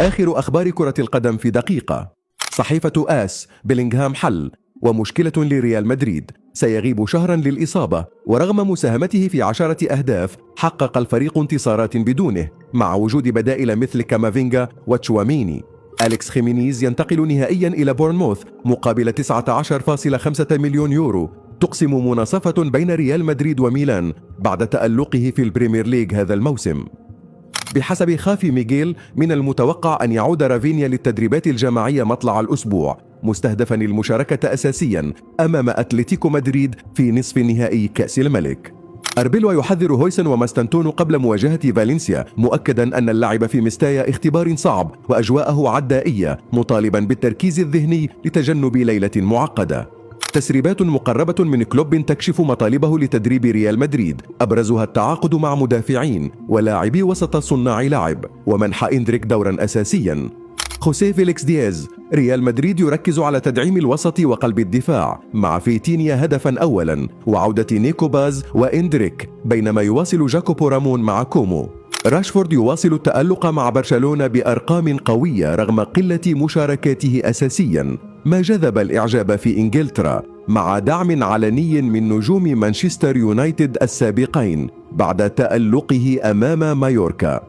آخر أخبار كرة القدم في دقيقة. صحيفة آس: بيلينغهام حل ومشكلة لريال مدريد، سيغيب شهرا للإصابة، ورغم مساهمته في 10 أهداف حقق الفريق انتصارات بدونه مع وجود بدائل مثل كامافينجا وتشواميني. أليكس خيمينيز ينتقل نهائيا إلى بورنموث مقابل 19.5 مليون يورو، تقسم مناصفة بين ريال مدريد وميلان بعد تألقه في البريمير ليج هذا الموسم. بحسب خافي ميغيل، من المتوقع أن يعود رافينيا للتدريبات الجماعية مطلع الأسبوع، مستهدفا المشاركة أساسيا أمام أتلتيكو مدريد في نصف نهائي كأس الملك. أربيلوا يحذر هويسن وماستنتون قبل مواجهة فالنسيا، مؤكدا أن اللعب في مستايا اختبار صعب وأجواءه عدائية، مطالبا بالتركيز الذهني لتجنب ليلة معقدة. تسريبات مقربة من كلوب تكشف مطالبه لتدريب ريال مدريد، أبرزها التعاقد مع مدافعين ولاعبي وسط صناع لعب، ومنح إندريك دورا أساسيا. خوسيه فيليكس دياز: ريال مدريد يركز على تدعيم الوسط وقلب الدفاع، مع فيتينيا هدفا أولا، وعودة نيكو باز وإندريك، بينما يواصل جاكوبو رامون مع كومو. راشفورد يواصل التألق مع برشلونة بأرقام قوية رغم قلة مشاركاته أساسيا، ما جذب الإعجاب في إنجلترا، مع دعم علني من نجوم مانشستر يونايتد السابقين بعد تألقه أمام مايوركا.